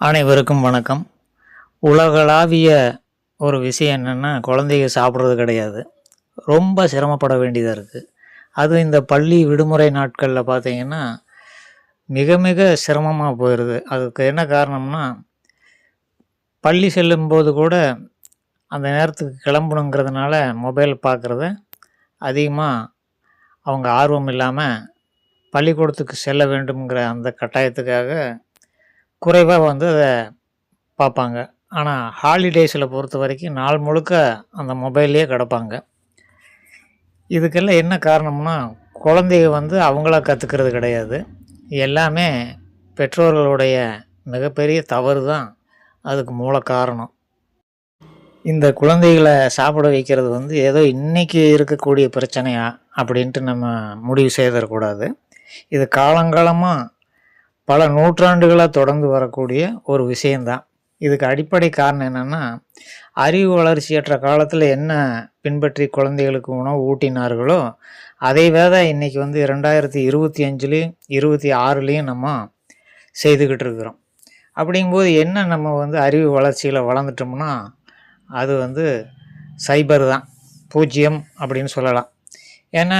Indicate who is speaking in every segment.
Speaker 1: அனைவருக்கும் வணக்கம். உலகளாவிய ஒரு விஷயம் என்னென்னா, குழந்தைங்க சாப்பிட்றது கிடையாது. ரொம்ப சிரமப்பட வேண்டியதாக இருக்குது. அதுவும் இந்த பள்ளி விடுமுறை நாட்களில் பார்த்திங்கன்னா மிக மிக சிரமமாக போயிடுது. அதுக்கு என்ன காரணம்னா, பள்ளி செல்லும்போது கூட அந்த நேரத்துக்கு கிளம்பணுங்கிறதுனால மொபைல் பார்க்குறத அதிகமாக அவங்க ஆர்வம் இல்லாமல் பள்ளிக்கூடத்துக்கு செல்ல வேண்டும்ங்கிற அந்த கட்டாயத்துக்காக குறைவாக அதை பார்ப்பாங்க. ஆனால் ஹாலிடேஸில் பொறுத்த வரைக்கும் நாள் முழுக்க அந்த மொபைல்லையே கிடப்பாங்க. இதுக்கெல்லாம் என்ன காரணம்னா, குழந்தைங்க அவங்களா கற்றுக்கிறது கிடையாது. எல்லாமே பெற்றோர்களுடைய மிகப்பெரிய தவறு தான் அதுக்கு மூல காரணம். இந்த குழந்தைகளை சாப்பிட வைக்கிறது ஏதோ இன்றைக்கி இருக்கக்கூடிய பிரச்சனையா அப்படின்ட்டு நம்ம முடிவு செய்திடக்கூடாது. இது காலங்காலமாக பல நூற்றாண்டுகளாக தொடர்ந்து வரக்கூடிய ஒரு விஷயந்தான். இதுக்கு அடிப்படை காரணம் என்னென்னா, அறிவு வளர்ச்சியற்ற காலத்தில் என்ன பின்பற்றி குழந்தைகளுக்கு உணவு ஊட்டினார்களோ அதை தான் இன்றைக்கி 2025லேயும் 26லேயும் நம்ம செய்துக்கிட்டு இருக்கிறோம். அப்படிங்கும்போது என்ன நம்ம அறிவு வளர்ச்சியில் வளர்ந்துட்டோம்னா, அது சைபர் தான், 0 அப்படின்னு சொல்லலாம். ஏன்னா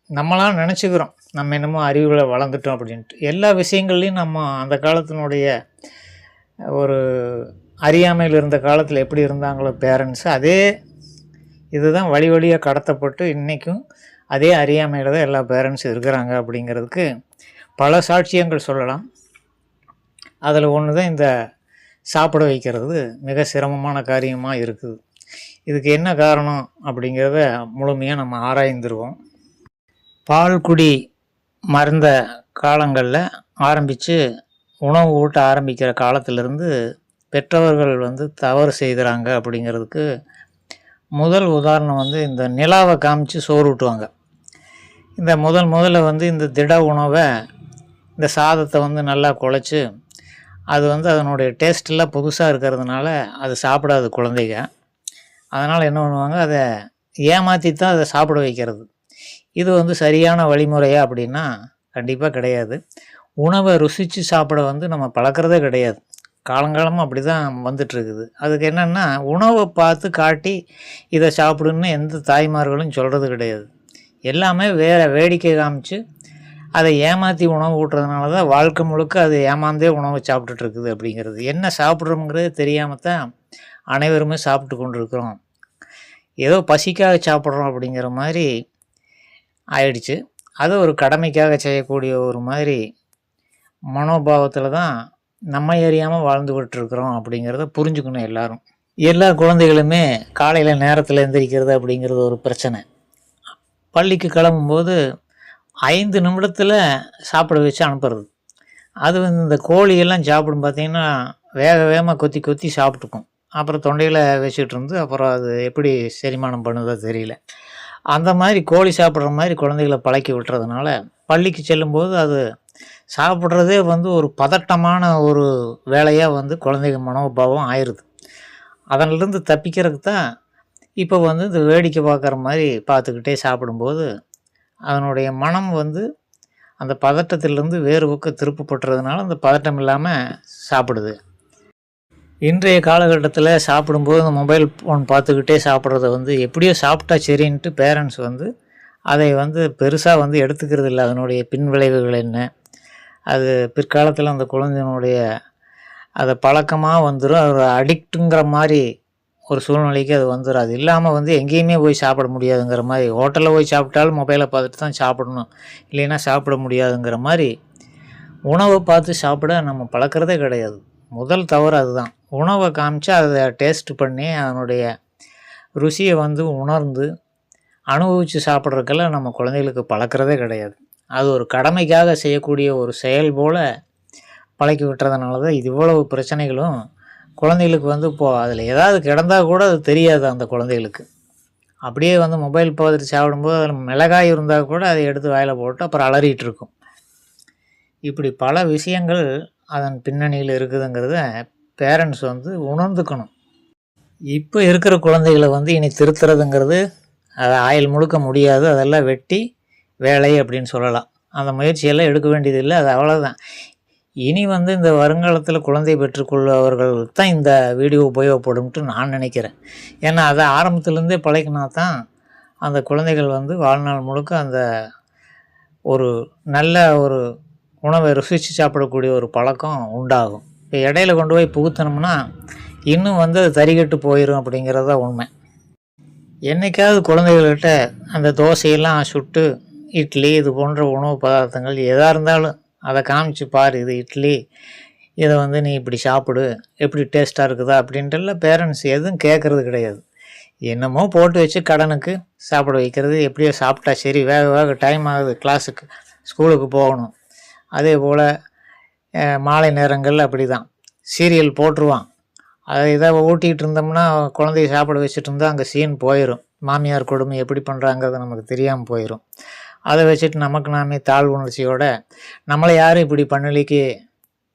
Speaker 1: நம்மளாம் நினச்சிக்கிறோம் நம்ம என்னமோ அறிவில் வளர்ந்துட்டோம் அப்படின்ட்டு. எல்லா விஷயங்கள்லையும் நம்ம அந்த காலத்தினுடைய ஒரு அறியாமையில் இருந்த காலத்தில் எப்படி இருந்தாங்களோ பேரண்ட்ஸு, அதே இதுதான் வழி வழியாக கடத்தப்பட்டு இன்றைக்கும் அதே அறியாமையில் தான் எல்லா பேரண்ட்ஸும் இருக்கிறாங்க. அப்படிங்கிறதுக்கு பல சாட்சியங்கள் சொல்லலாம். அதில் ஒன்று தான் இந்த சாப்பிட வைக்கிறது மிக சிரமமான காரியமாக இருக்குது. இதுக்கு என்ன காரணம் அப்படிங்கிறத முழுமையாக நம்ம ஆராய்ந்துருவோம். பால்குடி மருந்த காலங்களில் ஆரம்பித்து உணவு ஊட்ட ஆரம்பிக்கிற காலத்திலேருந்து பெற்றவர்கள் தவறு செய்கிறாங்க. அப்படிங்கிறதுக்கு முதல் உதாரணம் இந்த நிலாவை காமிச்சு சோறு ஊட்டுவாங்க. இந்த முதல்ல இந்த திட உணவை, இந்த சாதத்தை நல்லா குழச்சி அது அதனுடைய டேஸ்ட்டெல்லாம் புதுசாக இருக்கிறதுனால அது சாப்பிடாது குழந்தைங்க. அதனால் என்ன பண்ணுவாங்க, அதை ஏமாற்றி தான் அதை சாப்பிட வைக்கிறது. இது சரியான வழிமுறையா அப்படின்னா கண்டிப்பாக கிடையாது. உணவை ருசித்து சாப்பிட நம்ம பழக்கிறதே கிடையாது. காலங்காலமாக அப்படி தான் வந்துட்டுருக்குது. அதுக்கு என்னென்னா, உணவை பார்த்து காட்டி இதை சாப்பிடுன்னு எந்த தாய்மார்களும் சொல்கிறது கிடையாது. எல்லாமே வேறு வேடிக்கை காமிச்சு அதை ஏமாற்றி உணவு ஊட்டுறதுனால தான் வாழ்க்கை முழுக்க அது ஏமாந்தே உணவை சாப்பிட்டுட்ருக்குது. அப்படிங்கிறது என்ன சாப்பிட்றோங்கிறது தெரியாமல் தான் அனைவருமே சாப்பிட்டு கொண்டு இருக்கிறோம். ஏதோ பசிக்காக சாப்பிட்றோம் அப்படிங்கிற மாதிரி ஆயிடுச்சு. அது ஒரு கடமைக்காக செய்யக்கூடிய ஒரு மாதிரி மனோபாவத்தில் தான் நம்ம அறியாமல் வாழ்ந்துக்கிட்டுருக்குறோம். அப்படிங்கிறத புரிஞ்சுக்கணும் எல்லோரும். எல்லா குழந்தைகளுமே காலையில் நேரத்தில் எந்திரிக்கிறது அப்படிங்கிறது ஒரு பிரச்சனை. பள்ளிக்கு கிளம்பும்போது 5 நிமிடத்தில் சாப்பிட வச்சு அனுப்புறது. அது இந்த கோழியெல்லாம் சாப்பிடும் பார்த்திங்கன்னா வேக வேகமாக கொத்தி கொத்தி சாப்பிட்டுக்கும். அப்புறம் தொண்டையில் வச்சுட்டு இருந்து அப்புறம் அது எப்படி செரிமானம் பண்ணுதோ தெரியல. அந்த மாதிரி கோழி சாப்பிட்ற மாதிரி குழந்தைகளை பழக்கி விட்டுறதுனால பள்ளிக்கு செல்லும்போது அது சாப்பிட்றதே ஒரு பதட்டமான ஒரு வேலையாக குழந்தைங்க மனோபாவம் ஆயிடுது. அதனிலிருந்து தப்பிக்கிறதுக்கு தான் இப்போ இந்த வேடிக்கை பார்க்குற மாதிரி பார்த்துக்கிட்டே சாப்பிடும்போது அதனுடைய மனம் அந்த பதட்டத்திலேருந்து வேறு பக்கம் திருப்பப்பட்டுறதுனால அந்த பதட்டம் இல்லாமல் சாப்பிடுது. இன்றைய காலகட்டத்தில் சாப்பிடும்போது அந்த மொபைல் ஃபோன் பார்த்துக்கிட்டே சாப்பிட்றத எப்படியோ சாப்பிட்டா சரின்ட்டு பேரண்ட்ஸ் அதை பெருசாக எடுத்துக்கிறது இல்லை. அதனுடைய பின் விளைவுகள் என்ன, அது பிற்காலத்தில் அந்த குழந்தையினுடைய அதை பழக்கமாக வந்துடும். அது அடிக்ட்டுங்கிற மாதிரி ஒரு சூழ்நிலைக்கு அது வந்துடும். அது இல்லாமல் எங்கேயுமே போய் சாப்பிட முடியாதுங்கிற மாதிரி, ஹோட்டலில் போய் சாப்பிட்டாலும் மொபைலை பார்த்துட்டு தான் சாப்பிடணும், இல்லைன்னா சாப்பிட முடியாதுங்கிற மாதிரி உணவை பார்த்து சாப்பிட நம்ம பழக்கிறதே கிடையாது. முதல் தவறு அதுதான். உணவை காமிச்சு அதை டேஸ்ட் பண்ணி அதனுடைய ருசியை உணர்ந்து அனுபவித்து சாப்பிட்றதுக்கெல்லாம் நம்ம குழந்தைகளுக்கு பழக்கிறதே கிடையாது. அது ஒரு கடமைக்காக செய்யக்கூடிய ஒரு செயல் போல் பழக்கி விட்டுறதுனால தான் இது இவ்வளவு பிரச்சனைகளும் குழந்தைகளுக்கு இப்போது அதில் ஏதாவது கிடந்தால் கூட அது தெரியாது அந்த குழந்தைகளுக்கு. அப்படியே மொபைல் பார்த்துட்டு சாப்பிடும்போது அதில் மிளகாய் இருந்தால் கூட அதை எடுத்து வாயில் போட்டு அப்புறம் அலறிட்டு இருக்கும். இப்படி பல விஷயங்கள் அதன் பின்னணியில் இருக்குதுங்கிறத பேரண்ட்ஸ் உணர்ந்துக்கணும். இப்போ இருக்கிற குழந்தைகளை இனி திருத்துறதுங்கிறது அதை ஆயுள் முழுக்க முடியாது. அதெல்லாம் வெட்டி வேலை அப்படின்னு சொல்லலாம். அந்த முயற்சியெல்லாம் எடுக்க வேண்டியதில்லை. அது அவ்வளோதான். இனி வந்து இந்த வருங்காலத்தில் குழந்தை பெற்றுக்கொள்பவர்களுக்கு தான் இந்த வீடியோ உபயோகப்படும்ட்டு நான் நினைக்கிறேன். ஏன்னா அதை ஆரம்பத்துலேருந்தே பழகினா தான் அந்த குழந்தைகள் வந்து வாழ்நாள் முழுக்க அந்த ஒரு நல்ல ஒரு உணவை ருசித்து சாப்பிடக்கூடிய ஒரு பழக்கம் உண்டாகும். இப்போ இடையில கொண்டு போய் புகுத்தினோம்னா இன்னும் வந்து அது தறிகட்டு போயிடும் அப்படிங்கிறது தான் உண்மை. என்றைக்காவது குழந்தைகள்கிட்ட அந்த தோசையெல்லாம் சுட்டு இட்லி இது போன்ற உணவு பதார்த்தங்கள் எதாக இருந்தாலும் அதை காமிச்சு பாரு, இது இட்லி, இதை வந்து நீ இப்படி சாப்பிடு, எப்படி டேஸ்ட்டாக இருக்குதா அப்படின்ட்டுலாம் பேரண்ட்ஸ் எதுவும் கேட்குறது கிடையாது. என்னமோ போட்டு வச்சு கடனுக்கு சாப்பிட வைக்கிறது. எப்படியோ சாப்பிட்டா சரி, வேக வேக டைம் ஆகுது, கிளாஸுக்கு ஸ்கூலுக்கு போகணும். அதே போல் மாலை நேரங்களில் அப்படி தான் சீரியல் போட்டுருவான். அதை இதை ஊட்டிகிட்டு இருந்தோம்னா குழந்தைய சாப்பிட வச்சுட்டு இருந்தால் அங்கே சீன் போயிடும். மாமியார் கொடுமை எப்படி பண்ணுறாங்கிறது நமக்கு தெரியாமல் போயிடும். அதை வச்சுட்டு நமக்கு நாமே தாழ் உணர்ச்சியோட நம்மளை யாரும் இப்படி பண்ணலிக்கு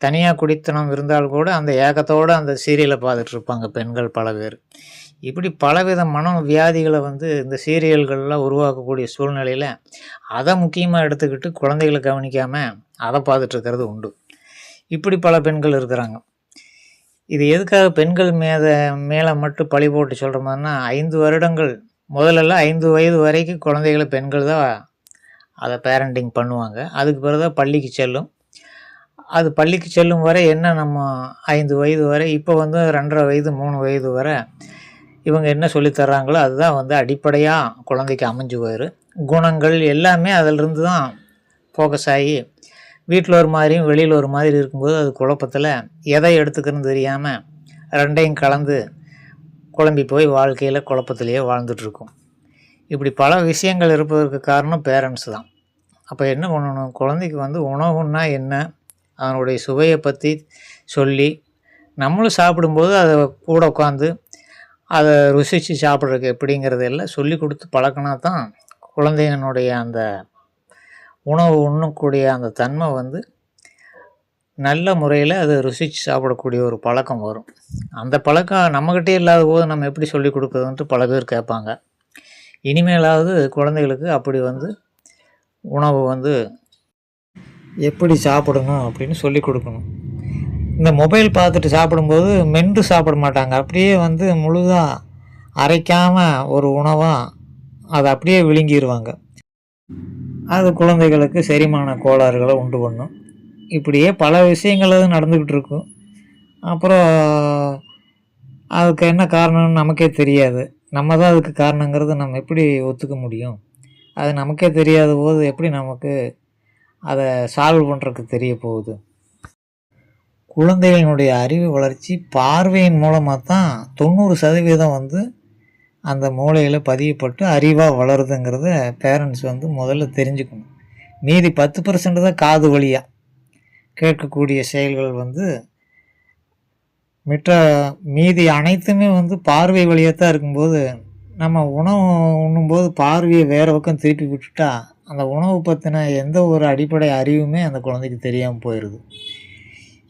Speaker 1: தனியாக குடித்தனம் இருந்தால் கூட அந்த ஏக்கத்தோடு அந்த சீரியலை பார்த்துட்ருப்பாங்க பெண்கள் பல பேர். இப்படி பலவித மன வியாதிகளை வந்து இந்த சீரியல்கள்லாம் உருவாக்கக்கூடிய சூழ்நிலையில் அதை முக்கியமாக எடுத்துக்கிட்டு குழந்தைகளை கவனிக்காமல் அதை பார்த்துட்ருக்கிறது உண்டு. இப்படி பல பெண்கள் இருக்கிறாங்க. இது எதுக்காக பெண்கள் மேலே மட்டும் பழி போட்டு சொல்கிற மாதிரினா, 5 வருடங்கள் முதல்லலாம் 5 வயது வரைக்கும் குழந்தைகளை பெண்கள் தான் அதை பேரண்டிங் பண்ணுவாங்க. அதுக்கு பிறகு தான் பள்ளிக்கு செல்லும். அது பள்ளிக்கு செல்லும் வரை என்ன நம்ம 5 வயது வரை, இப்போ வந்து 2.5 வயது 3 வயது வரை இவங்க என்ன சொல்லித்தர்றாங்களோ அதுதான் வந்து அடிப்படையாக குழந்தைக்கு அமைஞ்சு போயிடும். குணங்கள் எல்லாமே அதிலிருந்து தான் ஃபோக்கஸ் ஆகி வீட்டில் ஒரு மாதிரியும் வெளியில் ஒரு மாதிரி இருக்கும்போது அது குழப்பத்தில் எதை எடுத்துக்கிறன்னு தெரியாமல் ரெண்டையும் கலந்து குழம்பி போய் வாழ்க்கையில் குழப்பத்திலேயே வாழ்ந்துட்டுருக்கும். இப்படி பல விஷயங்கள் இருப்பதற்கு காரணம் பேரண்ட்ஸ் தான். அப்போ என்ன பண்ணணும், குழந்தைக்கு வந்து உணவுன்னா என்ன, அதனுடைய சுவையை பற்றி சொல்லி நம்மளும் சாப்பிடும்போது அதை கூட உட்காந்து அதை ருசித்து சாப்பிட்றதுக்கு எப்படிங்கிறதெல்லாம் சொல்லி கொடுத்து பழக்கினா தான் குழந்தைங்களுடைய அந்த உணவு உண்ணக்கூடிய அந்த தன்மை வந்து நல்ல முறையில் அதை ருசித்து சாப்பிடக்கூடிய ஒரு பழக்கம் வரும். அந்த பழக்கம் நம்மக்கிட்டே இல்லாத போது நம்ம எப்படி சொல்லி கொடுக்குறதுன்ட்டு பல பேர் கேட்பாங்க. இனிமேலாவது குழந்தைகளுக்கு அப்படி வந்து உணவு வந்து எப்படி சாப்பிடணும் அப்படின்னு சொல்லி கொடுக்கணும். இந்த மொபைல் பார்த்துட்டு சாப்பிடும்போது மென்று சாப்பிட மாட்டாங்க. அப்படியே வந்து முழுதாக அரைக்காமல் ஒரு உணவாக அதை அப்படியே விழுங்கிடுவாங்க. அது குழந்தைகளுக்கு செரிமான கோளாறுகளை உண்டு பண்ணும். இப்படியே பல விஷயங்கள் நடந்துக்கிட்டு இருக்கும். அப்புறம் அதுக்கு என்ன காரணம்னு நமக்கே தெரியாது. நம்ம தான் அதுக்கு காரணங்கிறது நம்ம எப்படி ஒத்துக்க முடியும்? அது நமக்கே தெரியாத போது எப்படி நமக்கு அதை சால்வ் பண்ணுறதுக்கு தெரிய போகுது? குழந்தைகளினுடைய அறிவு வளர்ச்சி பார்வையின் மூலமாக தான் 90% வந்து அந்த மூளையில் பதியப்பட்டு அறிவாக வளருதுங்கிறத பேரண்ட்ஸ் வந்து முதல்ல தெரிஞ்சுக்கணும். மீதி 10% தான் காது வழியாக கேட்கக்கூடிய செயல்கள் வந்து மீதி அனைத்துமே வந்து பார்வை வழியாக தான் இருக்கும்போது, நம்ம உணவு உண்ணும்போது பார்வையை வேறு பக்கம் திருப்பி விட்டுட்டா அந்த உணவு பற்றின எந்த ஒரு அடிப்படை அறிவுமே அந்த குழந்தைக்கு தெரியாமல் போயிடுது.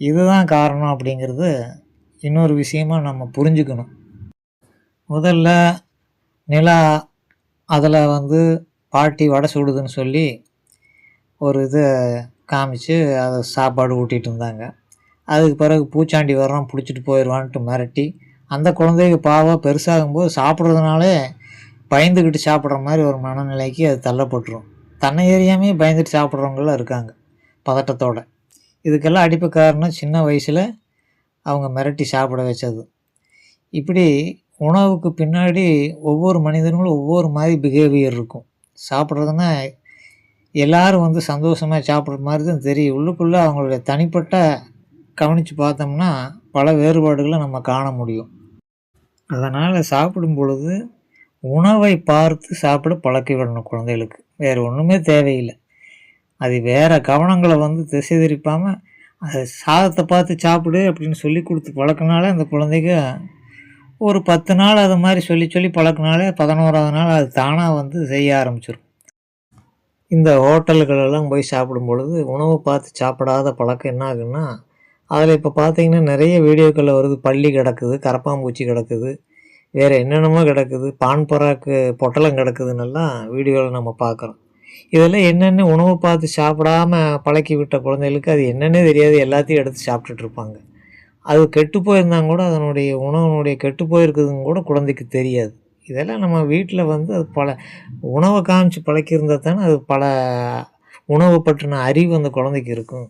Speaker 1: இதுதான் காரணம் அப்படிங்கிறது இன்னொரு விஷயமாக நம்ம புரிஞ்சுக்கணும். முதல்ல நிலா அதில் வந்து பாட்டி வடை சுடுதுன்னு சொல்லி ஒரு இதை காமிச்சு அதை சாப்பாடு ஊட்டிகிட்டு இருந்தாங்க. அதுக்கு பிறகு பூச்சாண்டி வர்றான் பிடிச்சிட்டு போயிடுவான்ட்டு மிரட்டி அந்த குழந்தைக்கு பாவம் பெருசாகும்போது சாப்பிட்றதுனாலே பயந்துக்கிட்டு சாப்பிட்ற மாதிரி ஒரு மனநிலைக்கு அது தள்ளப்பட்டுரும். தன்னை ஏறியாமே பயந்துட்டு சாப்பிட்றவங்களாம் இருக்காங்க பதட்டத்தோடு. இதுக்கெல்லாம் அடிப்பு காரணம் சின்ன வயசில் அவங்க மிரட்டி சாப்பிட வச்சது. இப்படி உணவுக்கு பின்னாடி ஒவ்வொரு மனிதர்களும் ஒவ்வொரு மாதிரி பிஹேவியர் இருக்கும். சாப்பிட்றதுன்னா எல்லோரும் வந்து சந்தோஷமாக சாப்பிட்ற மாதிரி தான் தெரியும். உள்ளுக்குள்ளே அவங்களுடைய தனிப்பட்ட கவனித்து பார்த்தோம்னா பல வேறுபாடுகளை நம்ம காண முடியும். அதனால் சாப்பிடும் பொழுது உணவை பார்த்து சாப்பிட பழக்கி விடணும் குழந்தைகளுக்கு. வேறு ஒன்றுமே தேவையில்லை. அது வேறு கவனங்களை வந்து திசை திருப்பாமல் அது சாதத்தை பார்த்து சாப்பிடு அப்படின்னு சொல்லி கொடுத்து பழக்கினாலே அந்த குழந்தைங்க ஒரு 10 நாள் அது மாதிரி சொல்லி பழக்கினாலே 11ஆவது நாள் அது தானாக வந்து செய்ய ஆரம்பிச்சிடும். இந்த ஹோட்டல்களெல்லாம் போய் சாப்பிடும் பொழுது உணவை பார்த்து சாப்பிடாத பழக்கம் என்ன ஆகுன்னா, அதில் இப்போ பார்த்திங்கன்னா நிறைய வீடியோக்களில் வருது. பல்லி கிடக்குது, கரப்பாம்பூச்சி கிடக்குது, வேறு என்னென்னமோ கிடக்குது, பான் பராக்கு பொட்டலம் கிடக்குதுன்னெல்லாம் வீடியோவில் நம்ம பார்க்குறோம். இதெல்லாம் என்னென்னு உணவு பார்த்து சாப்பிடாம பழக்கி விட்ட குழந்தைகளுக்கு அது என்னன்னே தெரியாது, எல்லாத்தையும் எடுத்து சாப்பிட்டுட்டு இருப்பாங்க. அது கெட்டு போயிருந்தாங்க கூட அதனுடைய உணவினுடைய கெட்டு போயிருக்குதுன்னு கூட குழந்தைக்கு தெரியாது. இதெல்லாம் நம்ம வீட்டில் வந்து அது உணவை காமிச்சு பழக்கியிருந்தா தானே அது உணவு பற்றின அறிவு அந்த குழந்தைக்கு இருக்கும்.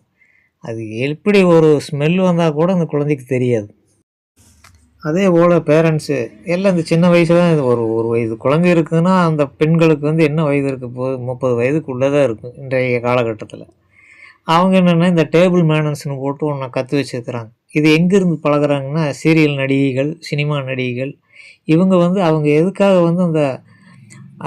Speaker 1: அது எப்படி ஒரு ஸ்மெல் வந்தால் கூட அந்த குழந்தைக்கு தெரியாது. அதே போல் பேரண்ட்ஸு எல்லாம் இந்த சின்ன வயசில் தான் இது ஒரு வயது குழந்தை இருக்குதுன்னா அந்த பெண்களுக்கு வந்து என்ன வயது இருக்க போகுது, 30 வயதுக்குள்ளே தான் இருக்கும் இன்றைய காலகட்டத்தில். அவங்க என்னென்னா இந்த டேபிள் மேனர்ஸ்னு போட்டு ஒன்றை கற்று வச்சுருக்கிறாங்க. இது எங்கேருந்து பழகுறாங்கன்னா சீரியல் நடிகைகள், சினிமா நடிகைகள், இவங்க வந்து அவங்க எதுக்காக வந்து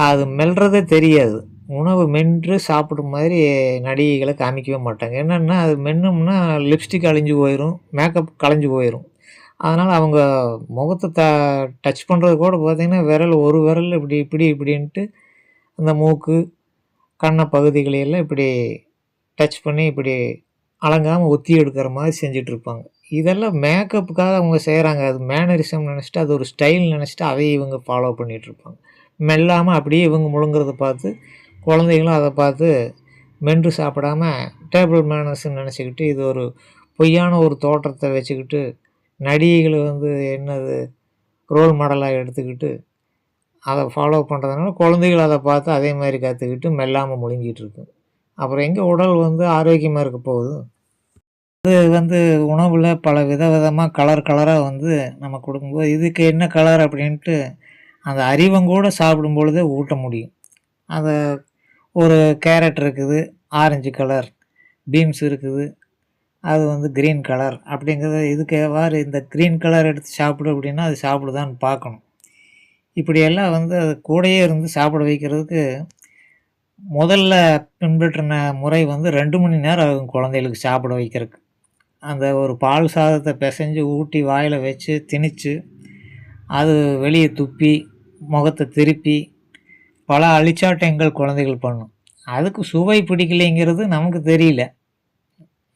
Speaker 1: அது மெல்றதே தெரியாது. உணவு மென்று சாப்பிடும் மாதிரி நடிகைகளை காமிக்கவே மாட்டாங்க. என்னென்னா அது மென்னோம்னா லிப்ஸ்டிக் அழிஞ்சு போயிடும், மேக்கப் கலைஞ்சு போயிடும். அதனால் அவங்க முகத்தை டச் பண்ணுறது கூட பார்த்திங்கன்னா ஒரு விரல் இப்படி இப்படி இப்படின்ட்டு அந்த மூக்கு, கண்ண பகுதிகளையெல்லாம் இப்படி டச் பண்ணி இப்படி அலங்காமல் ஒத்தி எடுக்கிற மாதிரி செஞ்சிட்ருப்பாங்க. இதெல்லாம் மேக்கப்புக்காக அவங்க செய்கிறாங்க. அது மேனரிசம் நினச்சிட்டு, அது ஒரு ஸ்டைல் நினச்சிட்டு அதை இவங்க ஃபாலோ பண்ணிகிட்ருப்பாங்க. மெல்லாமல் அப்படியே இவங்க முழுங்குறத பார்த்து குழந்தைகளும் அதை பார்த்து மென்று சாப்பிடாம டேபிள் மேனர்ஸ்ன்னு நினச்சிக்கிட்டு இது ஒரு பொய்யான ஒரு தோற்றத்தை வச்சுக்கிட்டு நடிகைகளை வந்து என்னது ரோல் மாடலாக எடுத்துக்கிட்டு அதை ஃபாலோ பண்ணுறதுனால குழந்தைகள் அதை பார்த்து அதே மாதிரி கற்றுக்கிட்டு மெல்லாமல் முழுங்கிட்டுருக்கு. அப்புறம் எங்கே உடல் வந்து ஆரோக்கியமாக இருக்க போகுது? அது வந்து உணவில் பல விதமாக கலராக வந்து நம்ம கொடுக்கும்போது இதுக்கு என்ன கலர் அப்படின்ட்டு அந்த அறிவங்கூட சாப்பிடும் பொழுதே ஊட்ட முடியும். அதை ஒரு கேரட் இருக்குது ஆரஞ்சு கலர், பீன்ஸ் இருக்குது அது வந்து க்ரீன் கலர் அப்படிங்கிறத இதுக்கு எவ்வாறு இந்த க்ரீன் கலர் எடுத்து சாப்பிடு அப்படின்னா அது சாப்பிடுதான்னு பார்க்கணும். இப்படியெல்லாம் வந்து அது கூடயே இருந்து சாப்பிட வைக்கிறதுக்கு முதல்ல பின்பற்றின முறை வந்து 2 மணி நேரம் ஆகும் குழந்தைகளுக்கு சாப்பிட வைக்கிறதுக்கு. அந்த ஒரு பால் சாதத்தை பிசைஞ்சு ஊட்டி வாயில் வச்சு திணிச்சு அது வெளியே துப்பி முகத்தை திருப்பி பல அழிச்சாட்டங்கள் குழந்தைகள் பண்ணும். அதுக்கு சுவை பிடிக்கலைங்கிறது நமக்கு தெரியல.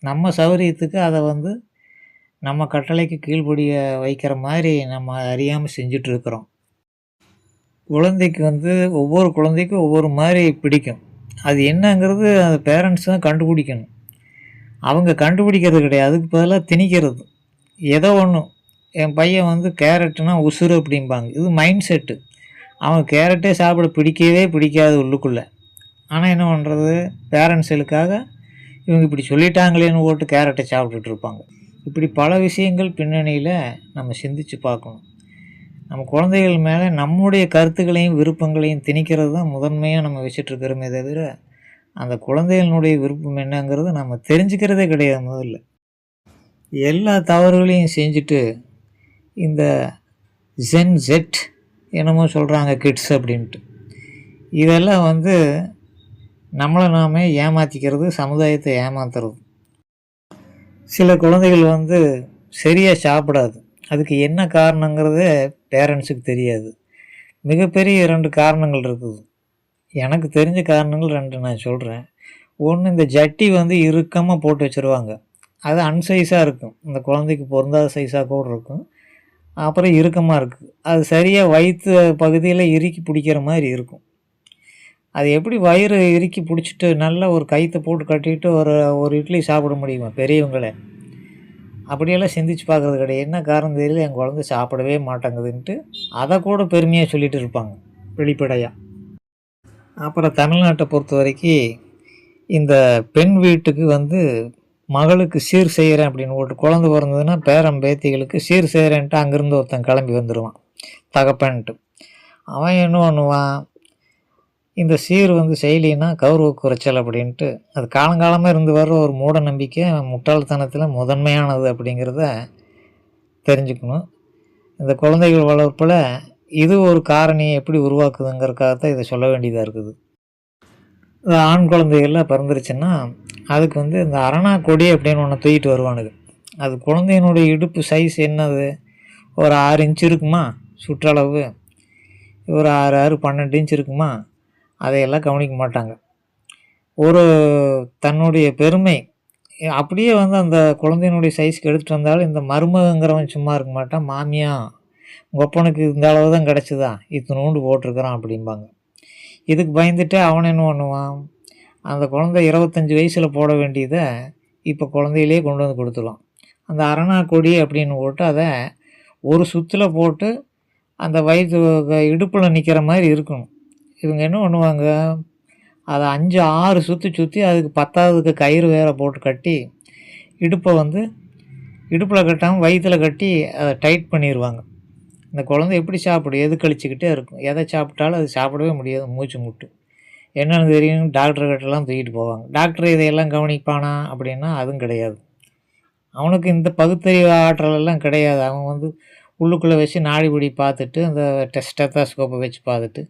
Speaker 1: நம்ம சௌகரியத்துக்கு அதை வந்து நம்ம கட்டளைக்கு கீழ்ப்படிய வைக்கிற மாதிரி நம்ம அறியாமல் செஞ்சிட்ருக்குறோம். குழந்தைக்கு வந்து ஒவ்வொரு குழந்தைக்கும் ஒவ்வொரு மாதிரி பிடிக்கும். அது என்னங்கிறது அந்த பேரண்ட்ஸ் தான் கண்டுபிடிக்கணும். அவங்க கண்டுபிடிக்கிறது கிடையாது, அதுக்கு பதிலாக திணிக்கிறது. ஏதோ ஒன்று என் பையன் வந்து கேரட்டுனா உசுறு அப்படிம்பாங்க. இது மைண்ட் செட்டு. அவன் கேரட்டே சாப்பிட பிடிக்கவே பிடிக்காது உள்ளுக்குள்ளே. ஆனால் என்ன பண்ணுறது, பேரண்ட்ஸுகளுக்காக இவங்க இப்படி சொல்லிட்டாங்களேன்னு போட்டு கேரட்டை சாப்பிட்டுட்டு இருப்பாங்க. இப்படி பல விஷயங்கள் பின்னணியில் நம்ம சிந்தித்து பார்க்கணும். நம்ம குழந்தைகள் மேலே நம்முடைய கருத்துக்களையும் விருப்பங்களையும் திணிக்கிறது தான் முதன்மையாக நம்ம வச்சிட்ருக்கிறோமே தவிர அந்த குழந்தைகளினுடைய விருப்பம் என்னங்கிறது நம்ம தெரிஞ்சுக்கிறதே கிடையாது. முதல்ல எல்லா தவறுகளையும் செஞ்சுட்டு இந்த ஜெட் என்னமோ சொல்கிறாங்க கிட்ஸ் அப்படின்ட்டு, இதெல்லாம் வந்து நம்மளை நாமே ஏமாற்றிக்கிறது, சமுதாயத்தை ஏமாத்துறது. சில குழந்தைகள் வந்து சரியாக சாப்பிடாது. அதுக்கு என்ன காரணங்கிறதே பேரண்ட்ஸுக்கு தெரியாது. மிகப்பெரிய 2 காரணங்கள் இருக்குது. எனக்கு தெரிஞ்ச காரணங்கள் 2 நான் சொல்கிறேன். ஒன்று, இந்த ஜட்டி வந்து இறுக்கமாக போட்டு வச்சுருவாங்க. அது அன்சைஸாக இருக்கும், இந்த குழந்தைக்கு பொருந்தாத சைஸாக கூட இருக்கும். அப்புறம் இறுக்கமாக இருக்குது. அது சரியாக வயிற்று பகுதியில் இறுக்கி பிடிக்கிற மாதிரி இருக்கும். அது எப்படி வயிறு இறுக்கி பிடிச்சிட்டு நல்லா ஒரு கயிற்றை போட்டு கட்டிட்டு ஒரு இட்லி சாப்பிட முடியுமா பெரியவங்களே? அப்படியெல்லாம் சிந்திச்சு பார்க்குறது கிடையாது. என்ன காரணம் தெரியல, என் குழந்தை சாப்பிடவே மாட்டேங்குதுன்ட்டு அதை கூட பெருமையாக சொல்லிகிட்டு இருப்பாங்க வெளிப்படையாக. அப்புறம் தமிழ்நாட்டை பொறுத்த வரைக்கும் இந்த பெண் வீட்டுக்கு வந்து மகளுக்கு சீர் செய்கிறேன் அப்படின்னு போட்டு குழந்தை பிறந்ததுன்னா பேரன் பேத்திகளுக்கு சீர் செய்கிறேன்ட்டு அங்கேருந்து ஒருத்தன் கிளம்பி வந்துடுவான் தகப்பன்ட்டு. அவன் என்ன பண்ணுவான், இந்த சீர் வந்து செய்யலின்னா கௌரவ குறைச்சல் அப்படின்ட்டு, அது காலங்காலமாக இருந்து வர்ற ஒரு மூட நம்பிக்கை முட்டாள்தனத்தில் முதன்மையானது அப்படிங்கிறத தெரிஞ்சுக்கணும். இந்த குழந்தைகள் வளர்ப்பில் இது ஒரு காரணியை எப்படி உருவாக்குதுங்கிறதுக்காகத்தான் இதை சொல்ல வேண்டியதாக இருக்குது. ஆண் குழந்தைகள்லாம் பிறந்துருச்சுன்னா அதுக்கு வந்து இந்த அரணா கொடி அப்படின்னு ஒன்று தூக்கிட்டு வருவானுங்க. அது குழந்தையினுடைய இடுப்பு சைஸ் என்னது, ஒரு 6 இன்ச்சு இருக்குமா சுற்றளவு, ஒரு 6 12 இன்ச் இருக்குமா, அதையெல்லாம் கவனிக்க மாட்டாங்க. ஒரு தன்னுடைய பெருமை அப்படியே வந்து அந்த குழந்தையினுடைய சைஸ்க்கு எடுத்துகிட்டு வந்தாலும் இந்த மருமகங்கிறவன் சும்மா இருக்க மாட்டான். மாமியா உங்கள் அப்பனுக்கு இந்த அளவு தான் கிடச்சிதா, இத்தினூண்டு போட்டிருக்கிறான் அப்படிம்பாங்க. இதுக்கு பயந்துட்டு அவன் என்ன பண்ணுவான், அந்த குழந்தை 25 வயசில் போட வேண்டியதை இப்போ குழந்தையிலே கொண்டு வந்து கொடுத்துடலாம். அந்த அரணா கொடி அப்படின்னு போட்டு அதை ஒரு சுற்றில் போட்டு அந்த வயிற்று இடுப்பில் நிற்கிற மாதிரி இருக்கணும். இவங்க என்ன பண்ணுவாங்க, அதை 5 6 சுற்றி சுற்றி அதுக்கு 10வதுக்கு கயிறு வேற போட்டு கட்டி இடுப்பை வந்து இடுப்பில் கட்டாமல் வயிற்றில் கட்டி அதை டைட் பண்ணிடுவாங்க. இந்த குழந்தை எப்படி சாப்பிடும்? எது கழிச்சிக்கிட்டே இருக்கும். எதை சாப்பிட்டாலும் அது சாப்பிடவே முடியாது, மூச்சு முட்டும். என்னென்னு தெரியும், டாக்டர்கிட்டலாம் தூக்கிட்டு போவாங்க. டாக்டர் இதையெல்லாம் கவனிப்பானா அப்படின்னா அதுவும் கிடையாது. அவனுக்கு இந்த பகுத்தறிவு ஆற்றலெல்லாம் கிடையாது. அவன் வந்து உள்ளுக்குள்ளே வச்சு நாடிபிடி பார்த்துட்டு அந்த ஸ்டெத்தோஸ்கோப்பை வச்சு பார்த்துட்டு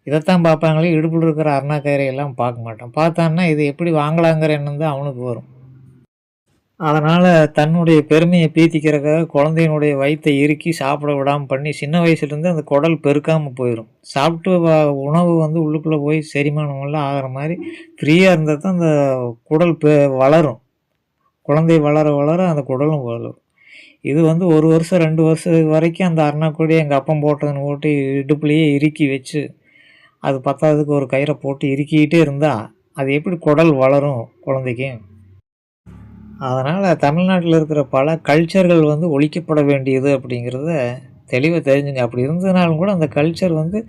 Speaker 1: இதைத்தான் பார்ப்பாங்களே, இடுப்பில் இருக்கிற அருணா கயிறையெல்லாம் பார்க்க மாட்டான். பார்த்தான்னா இது எப்படி வாங்கலாங்கிற எண்ணம் தான் அவனுக்கு வரும். அதனால் தன்னுடைய பெருமையை பீத்திக்கிறதுக்காக குழந்தையினுடைய வயிற்றை இறுக்கி சாப்பிட விடாமல் பண்ணி சின்ன வயசுலேருந்து அந்த குடல் பெருக்காமல் போயிடும். சாப்பிட்டு உணவு வந்து உள்ளுக்குள்ளே போய் செரிமானமெல்லாம் ஆகிற மாதிரி ஃப்ரீயாக இருந்தால் தான் அந்த குடல் வளரும். குழந்தை வளர வளர அந்த குடலும் வளரும். இது வந்து 1 வருஷம் 2 வருஷம் வரைக்கும் அந்த அருணாக்கொடி எங்கள் அப்பம் போட்டதுன்னு போட்டு இடுப்புலையே இறுக்கி வச்சு அது 10வதுக்கு ஒரு கயிறை போட்டு இறுக்கிக்கிட்டே இருந்தால் அது எப்படி குடல் வளரும் குழந்தைக்கு? அதனால் தமிழ்நாட்டில் இருக்கிற பல கல்ச்சர்கள் வந்து ஒழிக்கப்பட வேண்டியது அப்படிங்கிறத தெளிவாக தெரிஞ்சுங்க. அப்படி இருந்ததுனாலும் கூட அந்த கல்ச்சர் வந்து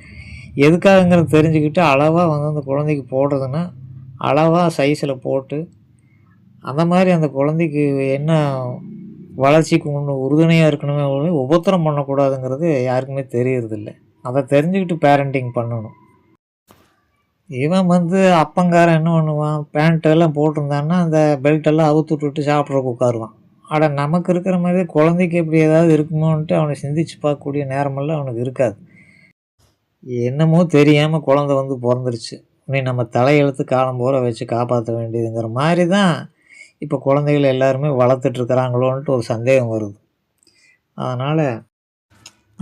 Speaker 1: எதுக்காகங்கிறத தெரிஞ்சுக்கிட்டு அளவாக வந்து அந்த குழந்தைக்கு போடுறதுன்னா அளவாக சைஸில் போட்டு அந்த மாதிரி அந்த குழந்தைக்கு என்ன வளர்ச்சிக்கு ஒன்று உறுதுணையாக இருக்கணுமே உபத்திரம் பண்ணக்கூடாதுங்கிறது யாருக்குமே தெரியறதில்ல. அதை தெரிஞ்சுக்கிட்டு பேரண்டிங் பண்ணணும். இவன் வந்து அப்பங்காரன் என்ன பண்ணுவான், பேண்ட்டெல்லாம் போட்டிருந்தான்னா அந்த பெல்ட்டெல்லாம் அவுத்து விட்டுட்டு சாப்பிட்றக்கு உட்காருவான். அட நமக்கு இருக்கிற மாதிரி குழந்தைக்கு எப்படி ஏதாவது இருக்குமோன்ட்டு அவனை சிந்திச்சு பார்க்கக்கூடிய நேரமெல்லாம் அவனுக்கு இருக்காது. என்னமோ தெரியாமல் குழந்தை வந்து பிறந்துருச்சு, நீ நம்ம தலையெழுத்து காலம் போற வச்சு காப்பாற்ற வேண்டியதுங்கிற மாதிரி தான் இப்போ குழந்தைகள் எல்லாருமே வளர்த்துட்ருக்குறாங்களோன்ட்டு ஒரு சந்தேகம் வருது. அதனால்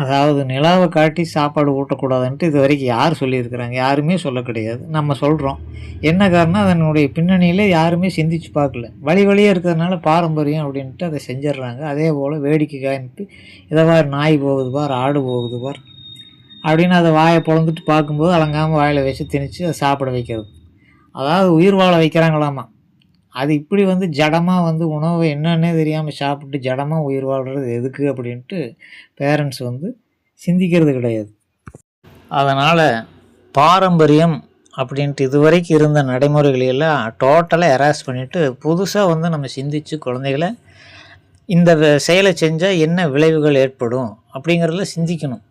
Speaker 1: அதாவது நிலாவை காட்டி சாப்பாடு ஊட்டக்கூடாதுன்ட்டு இது வரைக்கும் யார் சொல்லியிருக்கிறாங்க? யாருமே சொல்ல கிடையாது. நம்ம சொல்கிறோம். என்ன காரணம், அதனுடைய பின்னணியில் யாருமே சிந்திச்சு பார்க்கல. வழி வழியாக இருக்கிறதுனால பாரம்பரியம் அப்படின்ட்டு அதை செஞ்சிடுறாங்க. அதே போல் வேடிக்கை காமிட்டு இதை பார் நாய் போகுது பார், ஆடு போகுது பார் அப்படின்னு அதை வாயை பொழந்துட்டு பார்க்கும்போது அலங்காமல் வாயில் வச்சு திணிச்சு அதை சாப்பிட வைக்கிறது. அதாவது உயிர் வாழ வைக்கிறாங்களாமா. அது இப்படி வந்து ஜடமாக வந்து உணவை என்னன்னே தெரியாமல் சாப்பிட்டு ஜடமாக உயிர் வாழ்கிறது எதுக்கு அப்படின்ட்டு பேரண்ட்ஸ் வந்து சிந்திக்கிறது கிடையாது. அதனால் பாரம்பரியம் அப்படின்ட்டு இதுவரைக்கும் இருந்த நடைமுறைகளையெல்லாம் டோட்டலாக எராஸ் பண்ணிவிட்டு புதுசாக வந்து நம்ம சிந்தித்து குழந்தைகளை இந்த செயலை செஞ்சால் என்ன விளைவுகள் ஏற்படும் அப்படிங்கிறதுல சிந்திக்கணும்.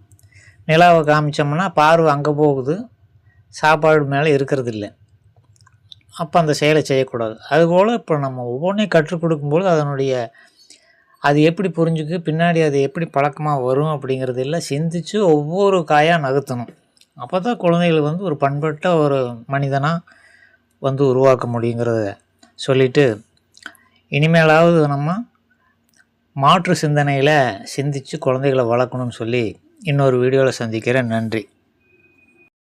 Speaker 1: நிலாவை காமிச்சோம்னா பார்வை அங்கே போகுது, சாப்பாடு மேலே இருக்கிறது இல்லை. அப்போ அந்த செயலை செய்யக்கூடாது. அதுபோல் இப்போ நம்ம ஒவ்வொன்றையும் கற்றுக் கொடுக்கும்போது அது எப்படி புரிஞ்சுக்கு, பின்னாடி அது எப்படி பழக்கமாக வரும் அப்படிங்கிறது எல்லாம் சிந்தித்து ஒவ்வொரு காயாக நகர்த்தணும். அப்போ தான் குழந்தைகள் வந்து ஒரு பண்பட்ட ஒரு மனிதனாக வந்து உருவாக்க முடியுங்கிறத சொல்லிவிட்டு, இனிமேலாவது நம்ம மாற்று சிந்தனையில் சிந்தித்து குழந்தைகளை வளர்க்கணும்னு சொல்லி இன்னொரு வீடியோவில் சந்திக்கிறேன். நன்றி.